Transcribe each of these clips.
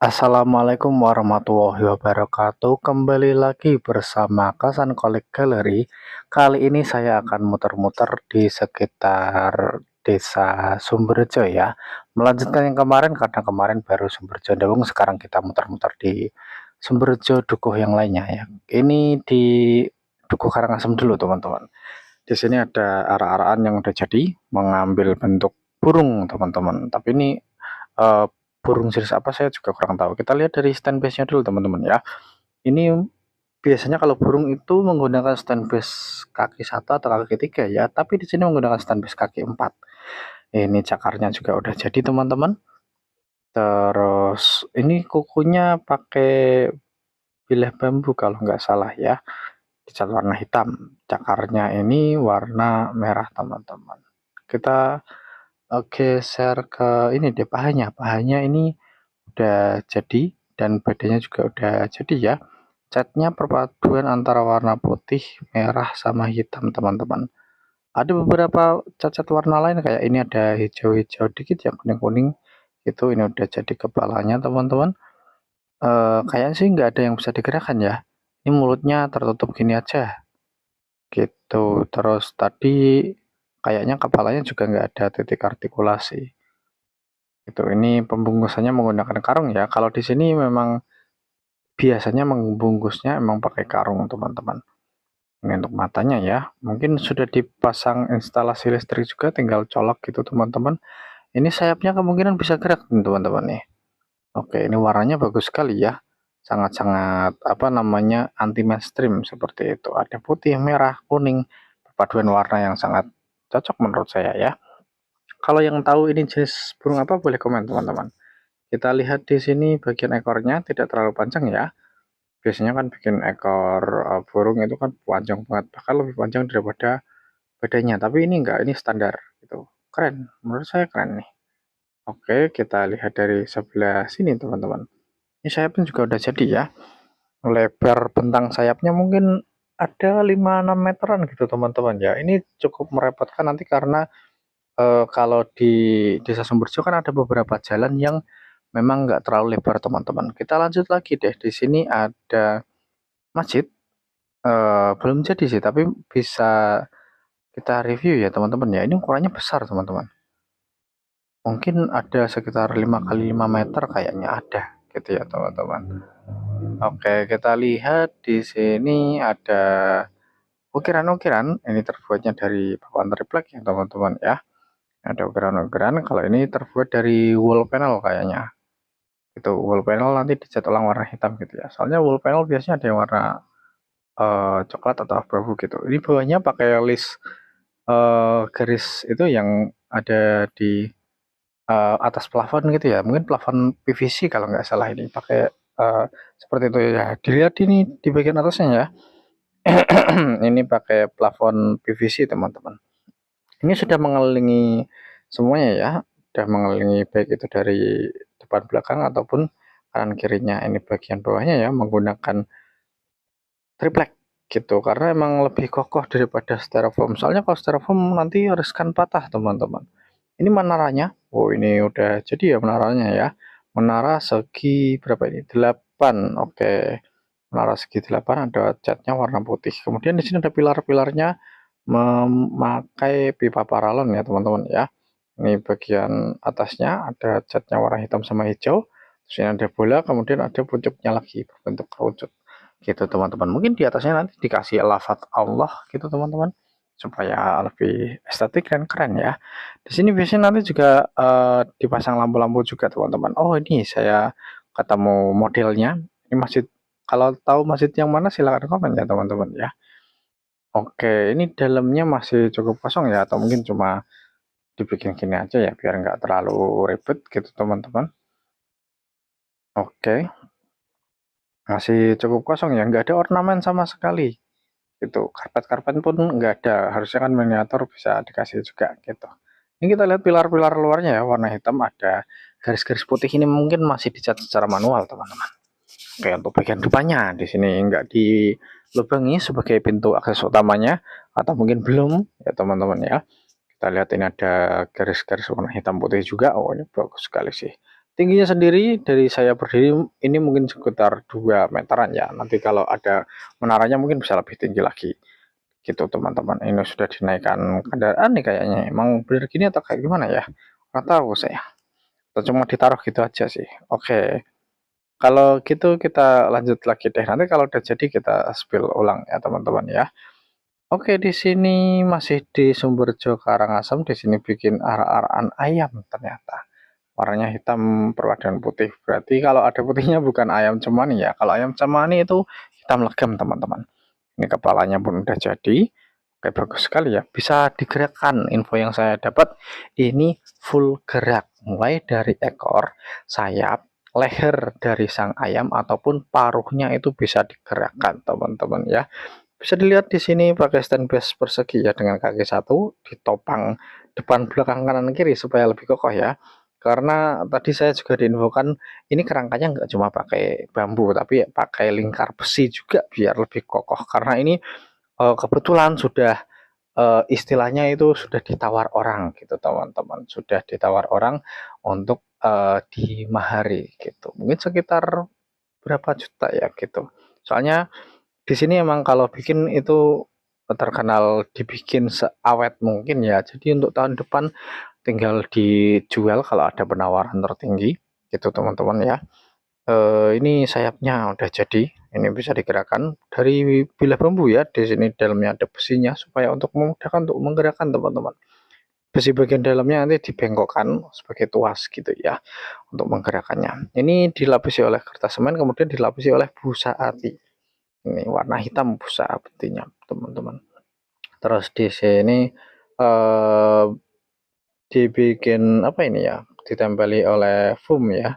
Assalamualaikum warahmatullahi wabarakatuh. Kembali lagi bersama Kasan Kolek Gallery. Kali ini saya akan muter-muter di sekitar Desa Sumberjo ya. Melanjutkan yang kemarin karena kemarin baru Sumberjo Dawung, sekarang kita muter-muter di Sumberjo Dukuh yang lainnya ya. Ini di Dukuh Karangasem dulu teman-teman. Di sini ada arah-arahan yang udah jadi mengambil bentuk burung teman-teman. Tapi ini eh, burung jenis apa saya juga kurang tahu. Kita lihat dari stand base-nya dulu teman-teman ya. Ini biasanya kalau burung itu menggunakan stand base kaki satu atau kaki tiga ya, tapi di sini menggunakan stand base kaki 4. Ini cakarnya juga udah jadi teman-teman. Terus ini kukunya pakai bilah bambu kalau nggak salah ya. Dicat warna hitam. Cakarnya ini warna merah teman-teman. Kita geser ke ini deh pahanya. Pahanya ini udah jadi dan badannya juga udah jadi ya. Catnya perpaduan antara warna putih, merah sama hitam teman-teman. Ada beberapa cat warna lain kayak ini ada hijau-hijau dikit ya, kuning-kuning itu. Ini udah jadi kepalanya teman-teman. Kayaknya sih nggak ada yang bisa digerakkan ya. Ini mulutnya tertutup gini aja gitu. Terus tadi kayaknya kepalanya juga nggak ada titik artikulasi. Itu ini pembungkusannya menggunakan karung ya. Kalau di sini memang biasanya membungkusnya emang pakai karung teman-teman. Ini untuk matanya ya. Mungkin sudah dipasang instalasi listrik juga, tinggal colok gitu teman-teman. Ini sayapnya kemungkinan bisa gerak teman-teman nih. Oke, ini warnanya bagus sekali ya. Sangat-sangat apa namanya anti mainstream seperti itu. Ada putih, merah, kuning, perpaduan warna yang sangat cocok menurut saya ya. Kalau yang tahu ini jenis burung apa boleh komen teman-teman. Kita lihat di sini bagian ekornya tidak terlalu panjang ya. Biasanya kan bikin ekor burung itu kan panjang banget, bahkan lebih panjang daripada badannya. Tapi ini enggak, ini standar gitu. Keren, menurut saya keren nih. Oke, kita lihat dari sebelah sini teman-teman. Ini sayapnya juga udah jadi ya. Lebar bentang sayapnya mungkin ada 5-6 meteran gitu teman-teman ya. Ini cukup merepotkan nanti karena kalau di Desa Sumberjo kan ada beberapa jalan yang memang nggak terlalu lebar teman-teman. Kita lanjut lagi deh. Di sini ada masjid. Belum jadi sih, tapi bisa kita review ya teman-teman ya. Ini ukurannya besar teman-teman. Mungkin ada sekitar 5 kali 5 meter kayaknya ada gitu ya teman-teman. Oke, kita lihat di sini ada ukiran-ukiran. Ini terbuatnya dari papan triplek ya teman-teman ya. Ada ukiran-ukiran. Kalau ini terbuat dari wall panel kayaknya. Itu wall panel nanti dicat ulang warna hitam gitu ya. Soalnya wall panel biasanya ada yang warna coklat atau abu-abu gitu. Ini bawahnya pakai list garis itu yang ada di atas plafon gitu ya. Mungkin plafon PVC kalau nggak salah ini pakai seperti itu ya. Dilihat ini di bagian atasnya ya. Ini pakai plafon PVC teman-teman. Ini sudah mengelilingi semuanya ya. Sudah mengelilingi baik itu dari depan belakang ataupun kanan kirinya. Ini bagian bawahnya ya menggunakan triplek gitu karena emang lebih kokoh daripada styrofoam. Soalnya kalau styrofoam nanti riskan patah teman-teman. Ini menaranya. Oh, ini udah jadi ya menaranya ya. Menara segi berapa ini? 8. Oke. Menara segi 8 ada catnya warna putih. Kemudian di sini ada pilar-pilarnya memakai pipa paralon ya teman-teman ya. Ini bagian atasnya ada catnya warna hitam sama hijau. Terus ini ada bola, kemudian ada pucuknya lagi berbentuk kerucut gitu teman-teman. Mungkin di atasnya nanti dikasih lafaz Allah gitu teman-teman supaya lebih estetik dan keren ya. Di sini biasanya nanti juga dipasang lampu-lampu juga teman-teman. Oh, ini saya ketemu modelnya. Ini masjid, kalau tahu masjid yang mana silahkan komen ya teman-teman ya. Oke, ini dalamnya masih cukup kosong ya, atau mungkin cuma dibikin gini aja ya biar nggak terlalu ribet gitu teman-teman. Oke, masih cukup kosong ya, nggak ada ornamen sama sekali gitu. Karpet-karpet pun nggak ada, harusnya kan miniatur bisa dikasih juga gitu. Ini kita lihat pilar-pilar luarnya ya, warna hitam, ada garis-garis putih. Ini mungkin masih dicat secara manual teman-teman. Oke, untuk bagian depannya di sini nggak dilubangi sebagai pintu akses utamanya, atau mungkin belum ya teman-teman ya. Kita lihat ini ada garis-garis warna hitam putih juga. Oh, ini bagus sekali sih. Tingginya sendiri dari saya berdiri ini mungkin sekitar 2 meteran ya. Nanti kalau ada menaranya mungkin bisa lebih tinggi lagi. Gitu teman-teman. Ini sudah dinaikkan kendaraan nih kayaknya. Emang bener gini atau kayak gimana ya? Nggak tahu saya. Atau cuma ditaruh gitu aja sih. Oke. Kalau gitu kita lanjut lagi deh. Nanti kalau udah jadi kita spill ulang ya teman-teman ya. Oke, di sini masih di Sumberjo Karangasem. Di sini bikin arak-arakan ayam ternyata. Warnanya hitam perpaduan putih. Berarti kalau ada putihnya bukan ayam cemani ya. Kalau ayam cemani itu hitam legam teman-teman. Ini kepalanya pun udah jadi. Oke, bagus sekali ya. Bisa digerakkan. Info yang saya dapat ini full gerak. Mulai dari ekor, sayap, leher dari sang ayam ataupun paruhnya itu bisa digerakkan teman-teman ya. Bisa dilihat di sini pakai stand base persegi ya dengan kaki satu ditopang depan belakang kanan kiri supaya lebih kokoh ya. Karena tadi saya juga diinfokan ini kerangkanya nggak cuma pakai bambu tapi pakai lingkar besi juga biar lebih kokoh. Karena ini kebetulan sudah istilahnya itu sudah ditawar orang gitu teman-teman, sudah ditawar orang untuk dimahari gitu. Mungkin sekitar berapa juta ya gitu. Soalnya di sini emang kalau bikin itu terkenal dibikin seawet mungkin ya. Jadi untuk tahun depan tinggal dijual kalau ada penawaran tertinggi gitu teman-teman ya. Ini sayapnya udah jadi, ini bisa digerakkan dari bilah bambu ya. Di sini dalamnya ada besinya supaya untuk memudahkan untuk menggerakkan teman-teman. Besi bagian dalamnya nanti dibengkokkan sebagai tuas gitu ya untuk menggerakkannya. Ini dilapisi oleh kertas semen kemudian dilapisi oleh busa ati. Ini warna hitam busa atinya teman-teman. Terus di sini eh, dibikin apa ini ya? Ditempeli oleh foam ya.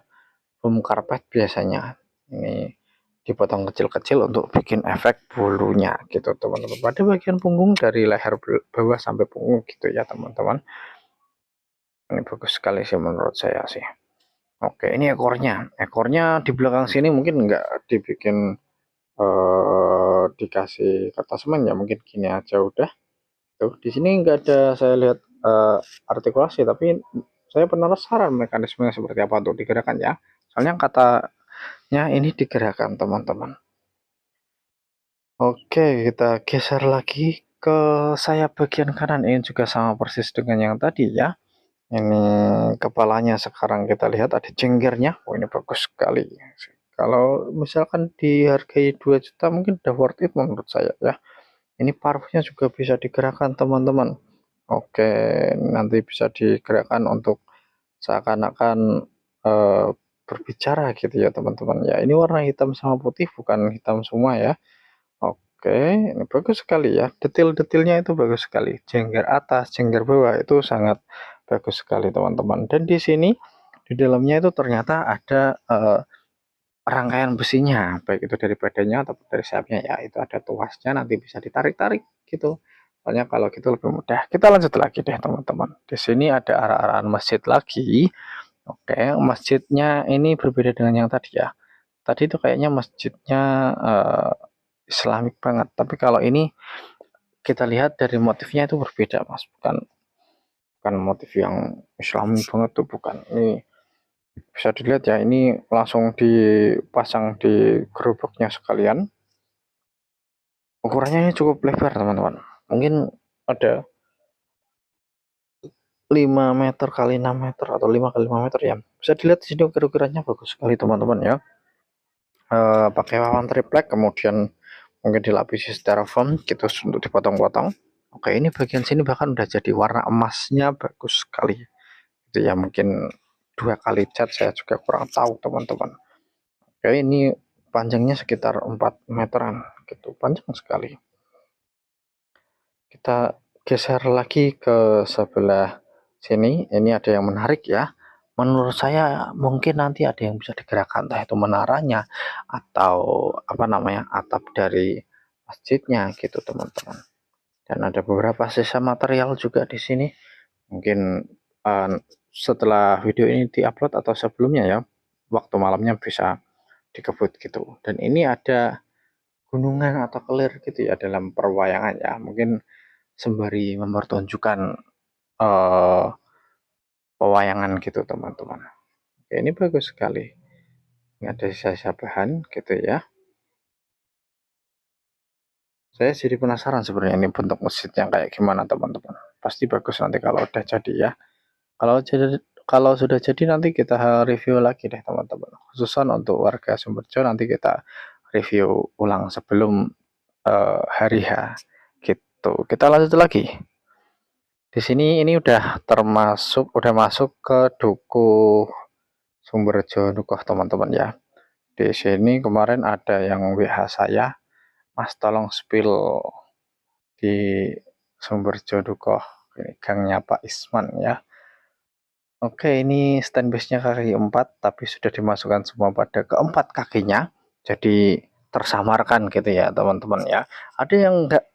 Foam karpet biasanya. Ini dipotong kecil-kecil untuk bikin efek bulunya gitu teman-teman. Pada bagian punggung dari leher bawah sampai punggung gitu ya teman-teman. Ini bagus sekali sih menurut saya sih. Oke, ini ekornya. Ekornya di belakang sini mungkin nggak dibikin dikasih kertas semen ya, mungkin gini aja udah. Tuh, di sini nggak ada saya lihat artikulasi, tapi saya penasaran mekanismenya seperti apa untuk digerakkan ya. Soalnya katanya ini digerakkan teman-teman. Oke, kita geser lagi ke sayap bagian kanan. Ini juga sama persis dengan yang tadi ya. Ini kepalanya sekarang kita lihat ada cenggernya. Oh, ini bagus sekali. Kalau misalkan dihargai 2 juta mungkin udah worth it menurut saya ya. Ini paruhnya juga bisa digerakkan teman-teman. Oke, nanti bisa digerakkan untuk seakan-akan berbicara gitu ya teman-teman ya. Ini warna hitam sama putih bukan hitam semua ya. Oke, ini bagus sekali ya. Detil-detilnya itu bagus sekali. Jengger atas, jengger bawah itu sangat bagus sekali teman-teman. Dan di sini di dalamnya itu ternyata ada rangkaian besinya, baik itu dari badannya ataupun dari sayapnya ya. Itu ada tuasnya, nanti bisa ditarik-tarik gitu. Soalnya kalau gitu lebih mudah. Kita lanjut lagi deh teman-teman. Di sini ada arah-arahan masjid lagi. Oke, masjidnya ini berbeda dengan yang tadi ya. Tadi itu kayaknya masjidnya Islamik banget. Tapi kalau ini kita lihat dari motifnya itu berbeda, Mas. Bukan motif yang Islami banget tuh, bukan. Ini bisa dilihat ya, ini langsung dipasang di gerobaknya sekalian. Ukurannya ini cukup lebar, teman-teman. Mungkin ada 5 meter kali 6 meter atau 5 kali 5 meter ya. Bisa dilihat di sini ukir-ukirannya bagus sekali, teman-teman ya. Pakai papan triplek kemudian mungkin dilapisi styrofoam gitu untuk dipotong-potong. Oke, ini bagian sini bahkan udah jadi warna emasnya bagus sekali itu ya, mungkin 2 kali cat saya juga kurang tahu teman-teman. Oke, ini panjangnya sekitar 4 meteran gitu, panjang sekali. Kita geser lagi ke sebelah sini, ini ada yang menarik ya. Menurut saya mungkin nanti ada yang bisa digerakkan, entah itu menaranya atau apa namanya atap dari masjidnya gitu teman-teman. Dan ada beberapa sisa material juga di sini. Mungkin uh, setelah video ini diupload atau sebelumnya ya, waktu malamnya bisa dikebut gitu. Dan ini ada gunungan atau kelir gitu ya dalam perwayangan ya. Mungkin sembari mempertunjukkan uh, pewayangan gitu teman-teman. Oke, ini bagus sekali. Ini ada sisa-sisa bahan gitu ya. Saya jadi penasaran sebenarnya ini bentuk masjidnya kayak gimana teman-teman. Pasti bagus nanti kalau udah jadi ya. Kalau sudah jadi nanti kita review lagi deh teman-teman. Khususan untuk warga Sumberjo nanti kita review ulang sebelum hari H gitu. Kita lanjut lagi. Di sini ini udah masuk ke Duku Sumberjo Dukuh teman-teman ya. Di sini kemarin ada yang WH saya, Mas tolong spill di Sumberjo Dukuh, ini gangnya Pak Isman ya. Oke, ini stand base-nya kaki 4, tapi sudah dimasukkan semua pada keempat kakinya, jadi tersamarkan gitu ya teman-teman ya. Ada yang enggak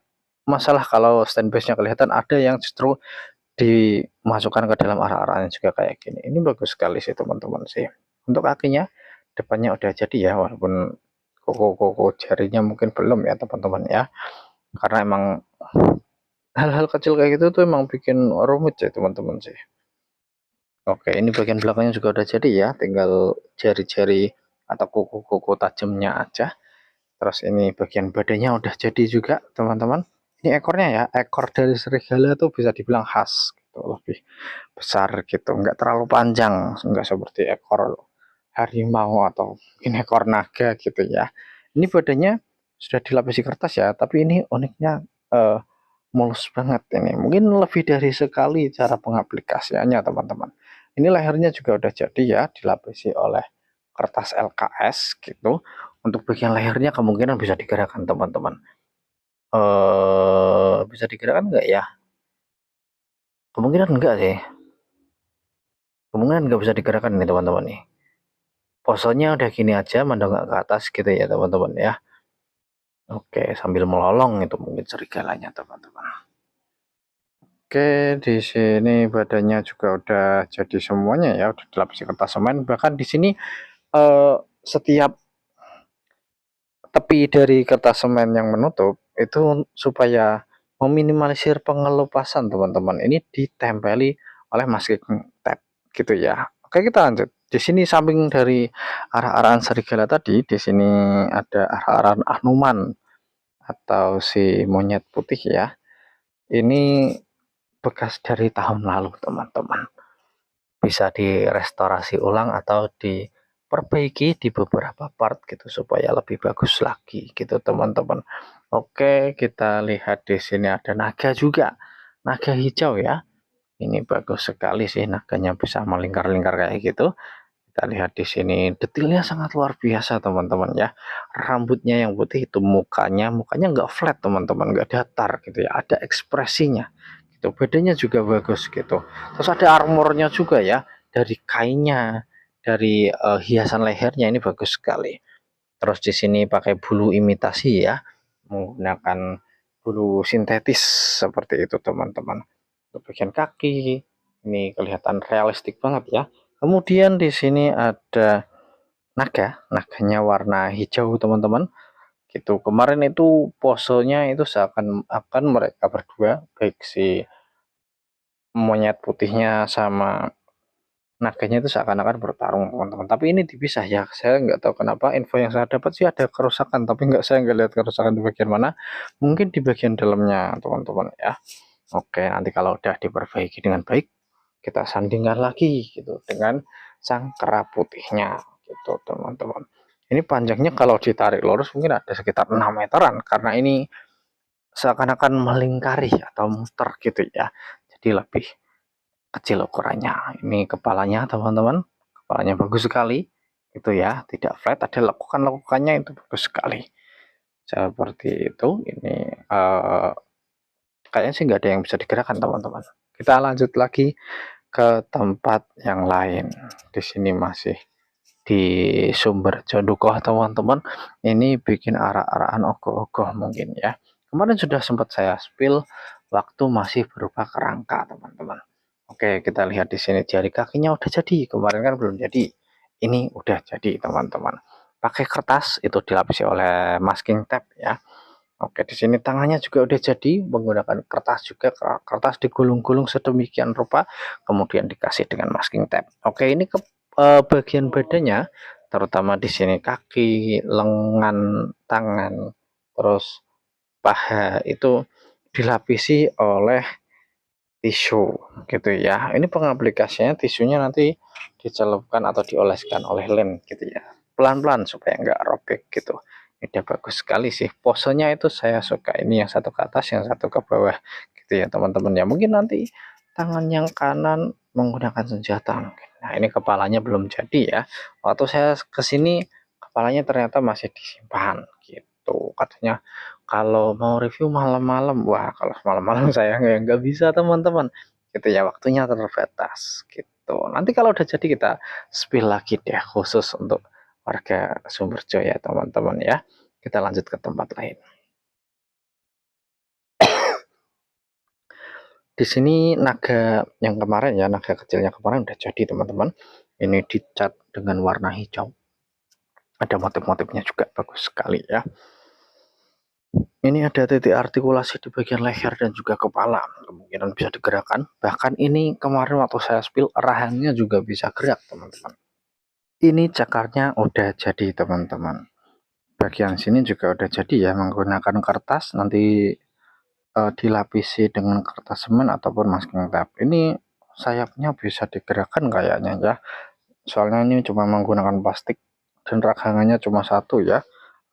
masalah kalau stand base-nya kelihatan, ada yang justru dimasukkan ke dalam arah-arahnya juga kayak gini. Ini bagus sekali sih teman-teman sih. Untuk kakinya, depannya udah jadi ya, walaupun koko-koko jarinya mungkin belum ya teman-teman ya. Karena emang hal-hal kecil kayak gitu tuh emang bikin rumit ya teman-teman sih. Oke, ini bagian belakangnya juga udah jadi ya, tinggal jari-jari atau kuku-kuku tajamnya aja. Terus ini bagian badannya udah jadi juga, teman-teman. Ini ekornya ya, ekor dari serigala tuh bisa dibilang khas, gitu, lebih besar gitu, nggak terlalu panjang, nggak seperti ekor harimau atau ini ekor naga gitu ya. Ini badannya sudah dilapisi kertas ya, tapi ini uniknya mulus banget ini. Mungkin lebih dari sekali cara pengaplikasiannya, teman-teman. Ini lehernya juga udah jadi ya, dilapisi oleh kertas LKS gitu. Untuk bagian lehernya kemungkinan bisa digerakkan, teman-teman. Bisa digerakkan nggak ya? Kemungkinan enggak sih. Kemungkinan nggak bisa digerakkan nih, teman-teman nih. Posenya udah gini aja, mendongak ke atas gitu ya, teman-teman ya. Oke, sambil melolong itu mungkin serigalanya, teman-teman. Oke, di sini badannya juga udah jadi semuanya ya, udah dilapisi kertas semen. Bahkan di sini setiap tepi dari kertas semen yang menutup itu supaya meminimalisir pengelupasan, teman-teman. Ini ditempeli oleh masking tape gitu ya. Oke, kita lanjut. Di sini samping dari arah-arahan serigala tadi, di sini ada arah-arahan Hanuman atau si monyet putih ya. Ini bekas dari tahun lalu, teman-teman. Bisa direstorasi ulang atau diperbaiki di beberapa part gitu supaya lebih bagus lagi gitu, teman-teman. Oke, kita lihat di sini ada naga juga. Naga hijau ya. Ini bagus sekali sih, naganya bisa melingkar-lingkar kayak gitu. Kita lihat di sini detailnya sangat luar biasa, teman-teman ya. Rambutnya yang putih itu mukanya nggak flat, teman-teman, nggak datar gitu ya. Ada ekspresinya gitu. Badannya juga bagus gitu. Terus ada armornya juga ya, dari kainnya, dari hiasan lehernya ini bagus sekali. Terus di sini pakai bulu imitasi ya, menggunakan bulu sintetis seperti itu, teman-teman. Untuk bagian kaki ini kelihatan realistik banget ya. Kemudian di sini ada naganya warna hijau, teman-teman. Gitu. Kemarin itu posenya itu seakan-akan mereka berdua, baik si monyet putihnya sama naganya itu seakan-akan bertarung, teman-teman. Tapi ini dipisah ya. Saya nggak tahu kenapa info yang saya dapat sih ada kerusakan, tapi saya nggak lihat kerusakan di bagian mana. Mungkin di bagian dalamnya, teman-teman ya. Oke, nanti kalau udah diperbaiki dengan baik, kita sandingkan lagi gitu dengan sang kera putihnya gitu, teman-teman. Ini panjangnya kalau ditarik lurus mungkin ada sekitar 6 meteran karena ini seakan-akan melingkari atau muter gitu ya. Jadi lebih kecil ukurannya. Ini kepalanya, teman-teman. Kepalanya bagus sekali. Itu ya, tidak flat, ada lekukan-lekukannya itu bagus sekali. Seperti itu. Ini kayaknya sih nggak ada yang bisa digerakkan, teman-teman. Kita lanjut lagi ke tempat yang lain. Di sini masih di sumber Jodukoh, teman-teman. Ini bikin arah-arahan ogoh-ogoh mungkin ya. Kemarin sudah sempat saya spill waktu masih berupa kerangka, teman-teman. Oke, kita lihat di sini jari kakinya udah jadi. Kemarin kan belum jadi. Ini udah jadi, teman-teman. Pakai kertas itu dilapisi oleh masking tape ya. Oke, di sini tangannya juga udah jadi menggunakan kertas juga, kertas digulung-gulung sedemikian rupa, kemudian dikasih dengan masking tape. Oke, ini bagian badannya, terutama di sini kaki, lengan, tangan, terus paha itu dilapisi oleh tisu gitu ya. Ini pengaplikasiannya tisunya nanti dicelupkan atau dioleskan oleh lem gitu ya. Pelan-pelan supaya nggak robek gitu. Ini udah bagus sekali sih. Posenya itu saya suka. Ini yang satu ke atas, yang satu ke bawah gitu ya teman-teman ya. Mungkin nanti tangan yang kanan menggunakan senjata. Nah ini kepalanya belum jadi ya. Waktu saya kesini kepalanya ternyata masih disimpan gitu. Katanya kalau mau review malam-malam, wah kalau malam-malam saya nggak bisa teman-teman, gitu ya waktunya terbatas gitu. Nanti kalau udah jadi kita spill lagi deh khusus untuk warga Sumberjo ya teman-teman ya. Kita lanjut ke tempat lain. Di sini naga yang kemarin ya, naga kecilnya kemarin udah jadi teman-teman. Ini dicat dengan warna hijau. Ada motif-motifnya juga bagus sekali ya. Ini ada titik artikulasi di bagian leher dan juga kepala, kemungkinan bisa digerakkan. Bahkan ini kemarin waktu saya spill, rahangnya juga bisa gerak, teman-teman. Ini cakarnya udah jadi, teman-teman. Bagian sini juga udah jadi ya, menggunakan kertas, nanti dilapisi dengan kertas semen ataupun masking tape. Ini sayapnya bisa digerakkan kayaknya ya. Soalnya ini cuma menggunakan plastik dan ragangannya cuma satu ya.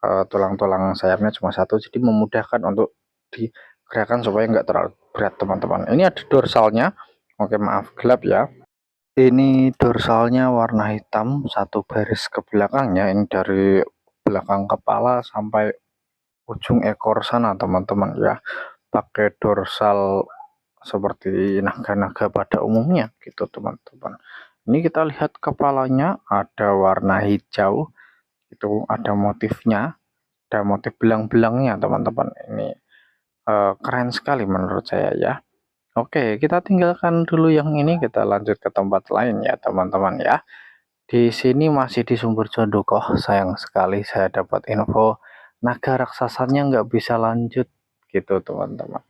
Tulang-tulang sayapnya cuma satu, jadi memudahkan untuk digerakkan supaya nggak terlalu berat teman-teman. Ini ada dorsalnya, oke maaf gelap ya. Ini dorsalnya warna hitam, satu baris ke belakangnya, ini dari belakang kepala sampai ujung ekor sana teman-teman ya. Pakai dorsal seperti naga-naga pada umumnya gitu teman-teman. Ini kita lihat kepalanya ada warna hijau, itu ada motifnya, ada motif belang-belangnya teman-teman. Ini keren sekali menurut saya ya. Oke, kita tinggalkan dulu yang ini, kita lanjut ke tempat lain ya teman-teman ya. Di sini masih di Sumber Jondokoh, sayang sekali saya dapat info naga raksasanya nggak bisa lanjut gitu teman-teman.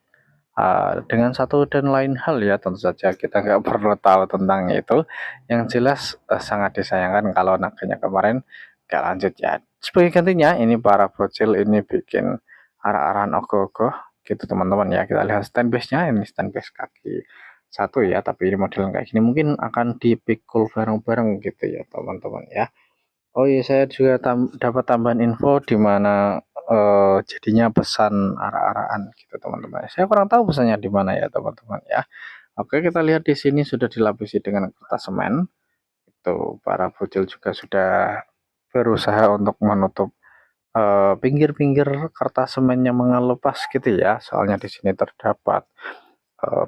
Dengan satu dan lain hal ya, tentu saja kita nggak perlu tahu tentang itu. Yang jelas sangat disayangkan kalau naganya kemarin nggak lanjut ya. Sebagai gantinya ini para bocil ini bikin arah-arahan ogoh-ogoh gitu teman-teman ya. Kita lihat stand base-nya, ini stand base kaki satu ya, tapi ini model kayak gini mungkin akan dipikul bareng-bareng gitu ya teman-teman ya. Oh iya, saya juga dapat tambahan info di mana jadinya pesan arah-arahan gitu teman-teman. Saya kurang tahu pesannya di mana ya teman-teman ya. Oke, kita lihat di sini sudah dilapisi dengan kertas semen. Itu para bocil juga sudah berusaha untuk menutup pinggir-pinggir kertas semen yang mengelupas gitu ya. Soalnya di sini terdapat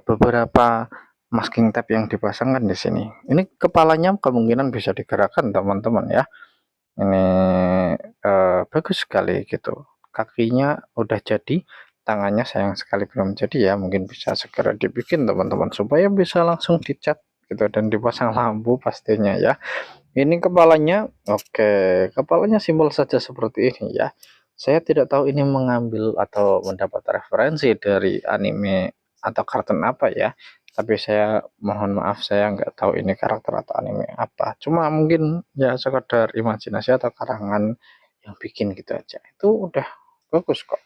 beberapa masking tape yang dipasangkan di sini. Ini kepalanya kemungkinan bisa digerakkan teman-teman ya. Ini bagus sekali gitu. Kakinya udah jadi, tangannya sayang sekali belum jadi ya. Mungkin bisa segera dibikin teman-teman supaya bisa langsung dicat gitu dan dipasang lampu pastinya ya. Ini kepalanya, oke, kepalanya simpel saja seperti ini ya. Saya tidak tahu ini mengambil atau mendapat referensi dari anime atau kartun apa ya. Tapi saya mohon maaf, saya nggak tahu ini karakter atau anime apa. Cuma mungkin ya sekedar imajinasi atau karangan yang bikin gitu aja. Itu udah bagus kok.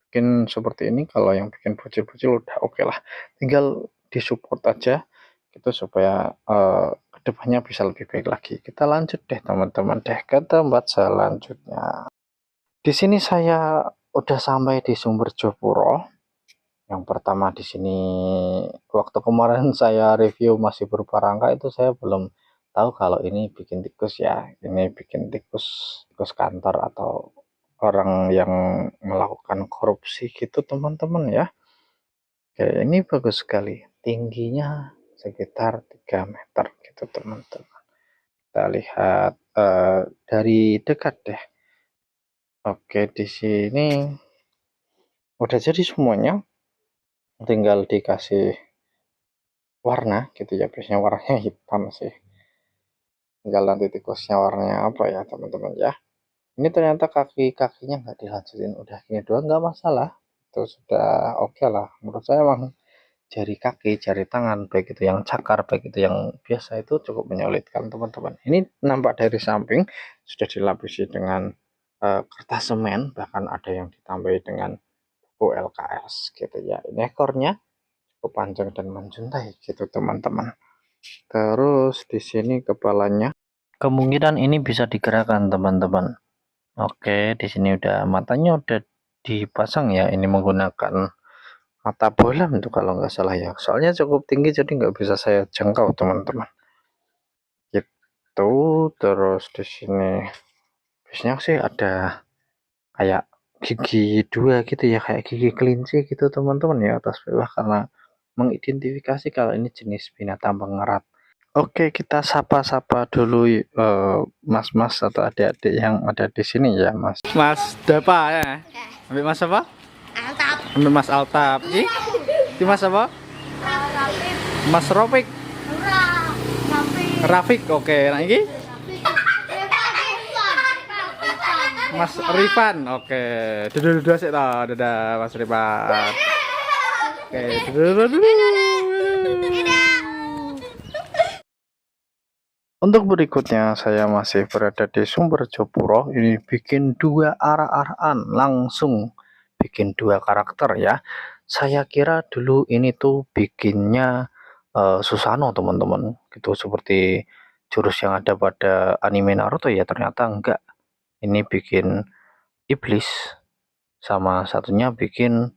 Bikin seperti ini kalau yang bikin bocil-bocil udah oke lah. Tinggal disupport aja gitu supaya kedepannya bisa lebih baik lagi. Kita lanjut deh teman-teman deh ke tempat selanjutnya. Di sini saya udah sampai di Sumber Jopuro. Yang pertama di sini waktu kemarin saya review masih berupa rangka, itu saya belum tahu kalau ini bikin tikus ya. Ini bikin tikus, tikus kantor atau orang yang melakukan korupsi gitu teman-teman ya. Oke, ini bagus sekali. Tingginya sekitar 3 meter gitu teman-teman. Kita lihat dari dekat deh. Oke, di sini udah jadi semuanya. Tinggal dikasih warna gitu ya. Biasanya warnanya hitam sih. Tinggal nanti tikusnya warnanya apa ya teman-teman ya. Ini ternyata kaki-kakinya nggak dilanjutin. Udah gini doang nggak masalah. Itu sudah oke lah. Menurut saya emang jari kaki, jari tangan, baik itu yang cakar, baik itu yang biasa, itu cukup menyulitkan teman-teman. Ini nampak dari samping sudah dilapisi dengan kertas semen, bahkan ada yang ditambahi dengan buku LKS gitu ya. Ini ekornya cukup panjang dan menjuntai gitu teman-teman. Terus di sini kepalanya kemungkinan ini bisa digerakkan teman-teman. Oke, di sini udah matanya udah dipasang ya. Ini menggunakan mata bola untuk kalau nggak salah ya. Soalnya cukup tinggi jadi nggak bisa saya jangkau teman-teman. Gitu. Terus di sini biasanya sih ada kayak gigi dua gitu ya, kayak gigi kelinci gitu teman-teman ya, atas bawah, karena mengidentifikasi kalau ini jenis binatang pengerat. Oke, kita sapa-sapa dulu mas-mas atau adik-adik yang ada di sini ya, Mas. Mas Dapa ya. Ambil Mas apa? Altap. Ambil Mas Altap. Ini Mas apa? Rapid. Mas Ropik. Rapid. Rafik. Oke, nah ini Mas Rifan. Oke. Dadah sih toh. Dadah Mas Rifan. Oke, untuk berikutnya saya masih berada di Sumberjo Puro. Ini bikin dua arah-arahan, langsung bikin dua karakter ya. Saya kira dulu ini tuh bikinnya Susano teman-teman, gitu, seperti jurus yang ada pada anime Naruto ya. Ternyata enggak, ini bikin iblis, sama satunya bikin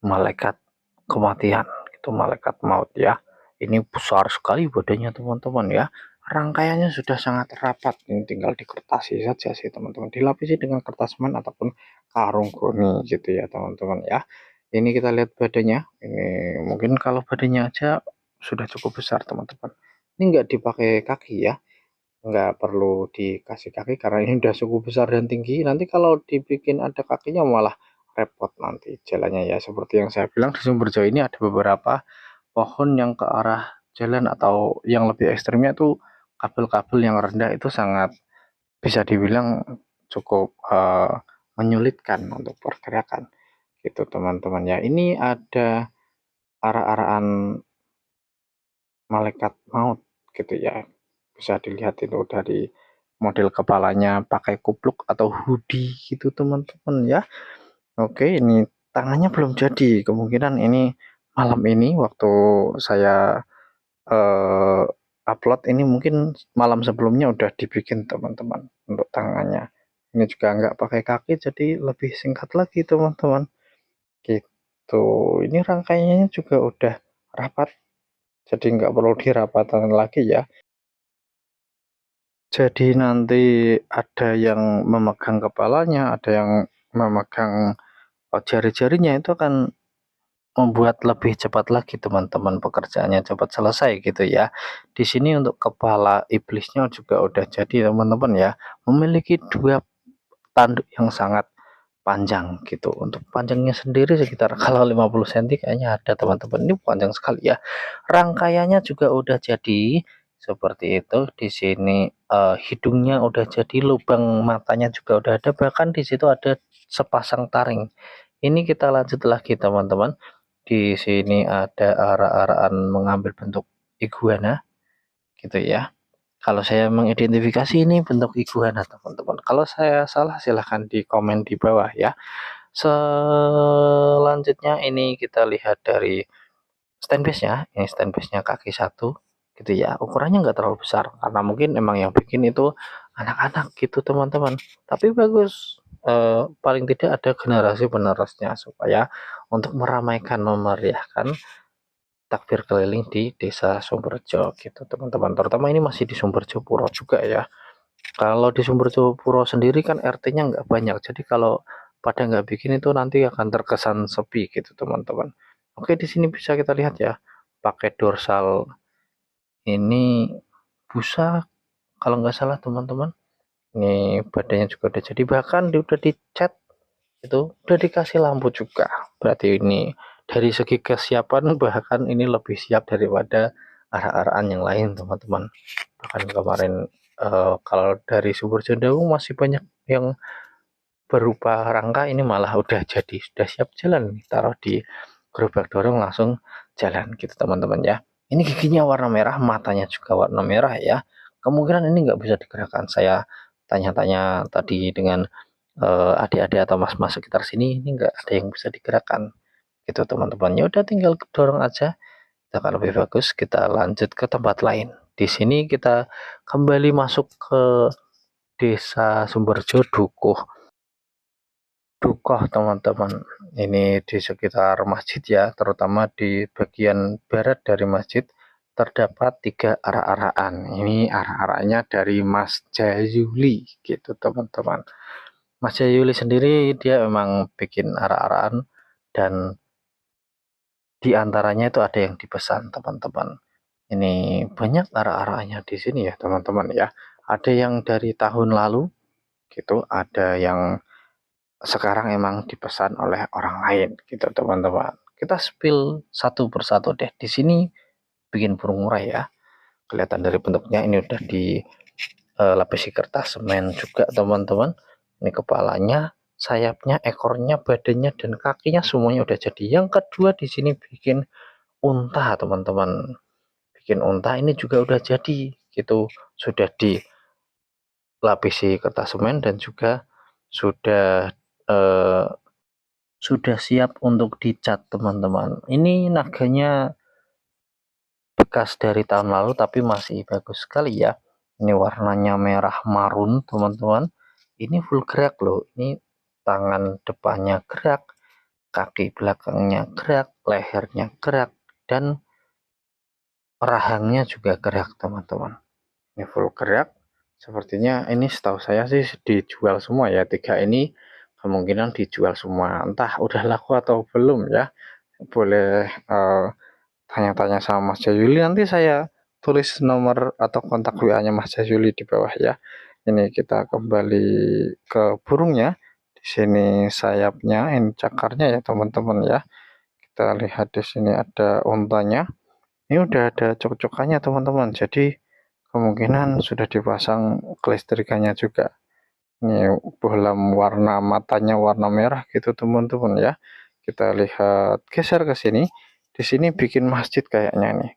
malaikat kematian, itu malaikat maut ya. Ini besar sekali badannya teman-teman ya. Rangkaiannya sudah sangat rapat, ini tinggal dikertasi saja sih teman-teman, dilapisi dengan kertas semen ataupun karung goni gitu ya teman-teman ya. Ini kita lihat badannya, ini mungkin kalau badannya aja sudah cukup besar teman-teman. Ini enggak dipakai kaki ya, nggak perlu dikasih kaki karena ini udah cukup besar dan tinggi. Nanti kalau dibikin ada kakinya malah repot nanti jalannya ya. Seperti yang saya bilang, di Sumberjo ini ada beberapa pohon yang ke arah jalan, atau yang lebih ekstrimnya itu kabel-kabel yang rendah, itu sangat bisa dibilang cukup menyulitkan untuk pergerakan gitu teman-teman ya. Ini ada arah-arahan malaikat maut gitu ya, bisa dilihat itu dari model kepalanya pakai kupluk atau hoodie gitu teman-teman ya. Oke, ini tangannya belum jadi, kemungkinan ini malam ini waktu saya upload ini mungkin malam sebelumnya udah dibikin teman-teman untuk tangannya. Ini juga nggak pakai kaki jadi lebih singkat lagi teman-teman gitu. Ini rangkaiannya juga udah rapat, jadi nggak perlu dirapatkan lagi ya. Jadi nanti ada yang memegang kepalanya, ada yang memegang jari-jarinya, itu akan membuat lebih cepat lagi teman-teman, pekerjaannya cepat selesai gitu ya. Di sini untuk kepala iblisnya juga udah jadi teman-teman ya, memiliki dua tanduk yang sangat panjang gitu. Untuk panjangnya sendiri sekitar kalau 50 cm kayaknya ada teman-teman, ini panjang sekali ya. Rangkaiannya juga udah jadi seperti itu. Di sini hidungnya udah jadi, lubang matanya juga udah ada, bahkan di situ ada sepasang taring. Ini kita lanjut lagi teman-teman. Di sini ada arah-arahan mengambil bentuk iguana gitu ya. Kalau saya mengidentifikasi ini bentuk iguana teman-teman. Kalau saya salah silahkan di komen di bawah ya. Selanjutnya ini kita lihat dari stand base-nya. Ini stand base-nya kaki satu gitu ya. Ukurannya nggak terlalu besar karena mungkin emang yang bikin itu anak-anak gitu teman-teman. Tapi bagus. Paling tidak ada generasi penerusnya supaya untuk meramaikan, memeriahkan takbir keliling di desa Sumberjo gitu teman-teman. Terutama ini masih di Sumberjo Puro juga ya. Kalau di Sumberjo Puro sendiri kan RT-nya nggak banyak, jadi kalau pada nggak bikin itu nanti akan terkesan sepi gitu teman-teman. Oke, di sini bisa kita lihat ya, pakai dorsal ini busa kalau nggak salah teman-teman. Ini badannya juga udah jadi, bahkan udah dicat, itu udah dikasih lampu juga. Berarti ini dari segi kesiapan bahkan ini lebih siap daripada arah-arahan yang lain teman-teman. Bahkan kemarin kalau dari Sumberjo masih banyak yang berupa rangka, ini malah udah jadi, sudah siap jalan, taruh di gerobak dorong langsung jalan gitu teman-teman ya. Ini giginya warna merah, matanya juga warna merah ya. Kemungkinan ini nggak bisa digerakkan. Saya tanya-tanya tadi dengan adik-adik atau mas-mas sekitar sini, ini nggak ada yang bisa digerakkan gitu teman-teman. Ya udah tinggal dorong aja. Nah, lebih bagus kita lanjut ke tempat lain. Di sini kita kembali masuk ke Desa Sumberjo Dukuh. Dukuh teman-teman. Ini di sekitar masjid ya, terutama di bagian barat dari masjid terdapat 3 arak-arakan. Ini arak-araknya dari Mas Jayuli gitu teman-teman. Mas Jayuli sendiri dia memang bikin arak-arakan dan di antaranya itu ada yang dipesan teman-teman. Ini banyak arak-arakannya di sini ya teman-teman ya. Ada yang dari tahun lalu gitu, ada yang sekarang emang dipesan oleh orang lain gitu teman-teman. Kita spill satu persatu deh. Di sini bikin burung murai ya. Kelihatan dari bentuknya ini udah dilapisi kertas semen juga teman-teman. Ini kepalanya, sayapnya, ekornya, badannya dan kakinya semuanya udah jadi. Yang kedua di sini bikin unta teman-teman. Bikin unta ini juga udah jadi gitu. Sudah dilapisi kertas semen dan juga eh, sudah siap untuk dicat teman-teman. Ini naganya bekas dari tahun lalu tapi masih bagus sekali ya. Ini warnanya merah marun teman-teman. Ini full gerak loh. Ini tangan depannya gerak, kaki belakangnya gerak, lehernya gerak, dan rahangnya juga gerak teman-teman. Ini full gerak. Sepertinya ini setahu saya sih dijual semua ya. 3 ini kemungkinan dijual semua. Entah udah laku atau belum ya. Boleh tanya-tanya sama Mas Jayuli, nanti saya tulis nomor atau kontak WA-nya Mas Jayuli di bawah ya. Ini kita kembali ke burungnya. Di sini sayapnya, ini cakarnya ya teman-teman ya. Kita lihat di sini ada untanya. Ini udah ada cok-cokannya teman-teman. Jadi kemungkinan sudah dipasang kelistrikannya juga. Ini bohlam warna matanya warna merah gitu teman-teman ya. Kita lihat geser ke sini. Di sini bikin masjid kayaknya nih.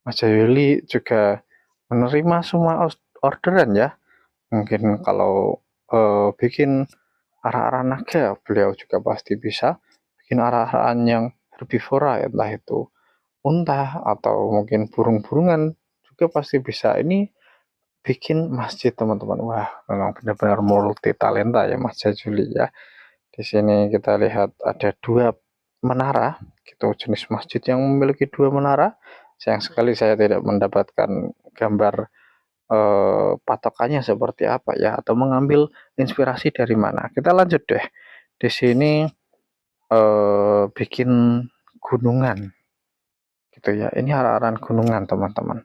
Mas Jayuli juga menerima semua orderan ya. Mungkin kalau bikin arah-arah naga, beliau juga pasti bisa bikin arah-arahan yang herbivora, entah itu unta atau mungkin burung-burungan juga pasti bisa. Ini bikin masjid teman-teman. Wah, memang benar-benar multi talenta ya Mas Jayuli ya. Di sini kita lihat ada 2 menara, gitu, jenis masjid yang memiliki 2 menara. Sayang sekali saya tidak mendapatkan gambar patokannya seperti apa ya, atau mengambil inspirasi dari mana. Kita lanjut deh. Di sini bikin gunungan, gitu ya. Ini arah-arahan gunungan teman-teman.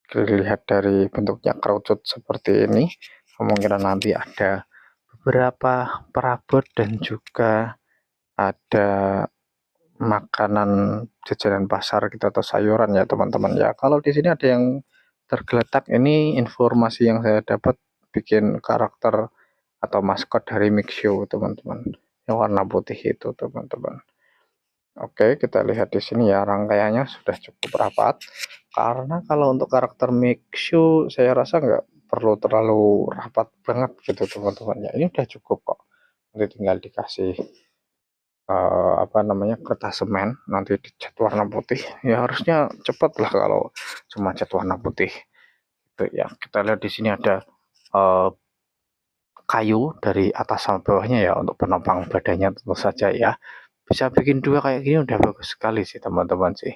Dilihat dari bentuknya kerucut seperti ini, kemungkinan nanti ada beberapa perabot dan juga ada makanan jajanan pasar gitu atau sayuran ya teman-teman ya. Kalau di sini ada yang tergeletak, ini informasi yang saya dapat bikin karakter atau maskot dari Mixu teman-teman. Yang warna putih itu teman-teman. Oke, kita lihat di sini ya rangkaiannya sudah cukup rapat. Karena kalau untuk karakter Mixu saya rasa nggak perlu terlalu rapat banget gitu teman-teman ya. Ini udah cukup kok. Nanti tinggal dikasih apa namanya kertas semen, nanti dicat warna putih ya, harusnya cepat lah kalau cuma cat warna putih itu ya. Kita lihat di sini ada uh, kayu dari atas sampai bawahnya ya untuk penopang badannya tentu saja ya. Bisa bikin 2 kayak gini udah bagus sekali sih teman-teman sih.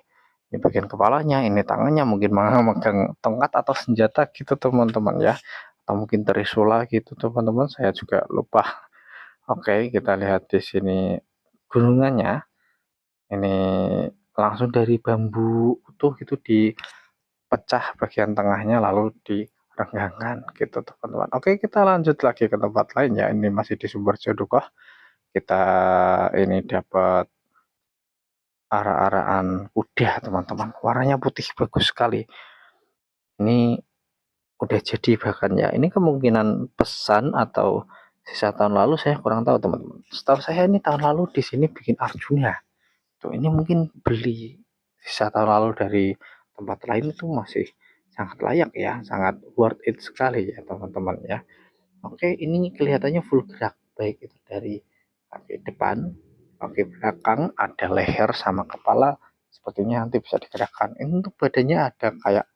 Ini bagian kepalanya, ini tangannya mungkin megang tongkat atau senjata gitu teman-teman ya, atau mungkin trisula gitu teman-teman, saya juga lupa. Oke, kita lihat di sini gunungannya. Ini langsung dari bambu utuh gitu dipecah bagian tengahnya lalu direnggangkan gitu teman-teman. Oke, kita lanjut lagi ke tempat lain ya. Ini masih di Sumber Jodokoh. Kita ini dapat arak-arakan kuda teman-teman. Warnanya putih bagus sekali. Ini udah jadi bahkan ya. Ini kemungkinan pesan atau sisa tahun lalu, saya kurang tahu teman-teman. Setahu saya ini tahun lalu di sini bikin Arjuna. Tuh, ini mungkin beli sisa tahun lalu dari tempat lain itu masih sangat layak ya, sangat worth it sekali ya teman-teman ya. Oke, ini kelihatannya full gerak, baik itu dari kaki depan, kaki belakang, ada leher sama kepala, sepertinya nanti bisa digerakkan. Ini untuk badannya ada kayak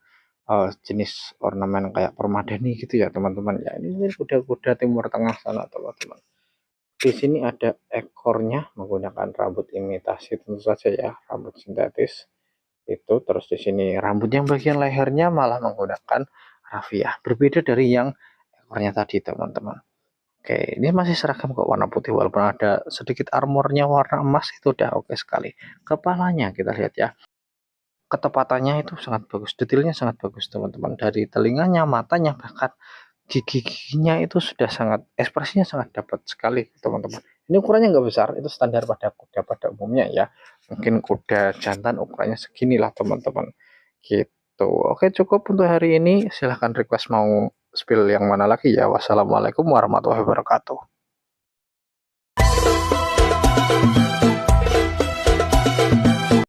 jenis ornamen kayak permadani gitu ya teman-teman ya. Ini kuda-kuda Timur Tengah sana teman-teman. Di sini ada ekornya menggunakan rambut imitasi tentu saja ya, rambut sintetis itu. Terus di sini rambut yang bagian lehernya malah menggunakan rafiah, berbeda dari yang ekornya tadi teman-teman. Oke, ini masih seragam kok warna putih walaupun ada sedikit armornya warna emas, itu udah oke sekali. Kepalanya kita lihat ya, ketepatannya itu sangat bagus, detailnya sangat bagus teman-teman, dari telinganya, matanya, bahkan gigi-giginya itu sudah sangat, ekspresinya sangat dapat sekali teman-teman. Ini ukurannya nggak besar, itu standar pada kuda pada umumnya ya, mungkin kuda jantan ukurannya segini lah teman-teman gitu. Oke, cukup untuk hari ini, silahkan request mau spill yang mana lagi ya. Wassalamualaikum warahmatullahi wabarakatuh.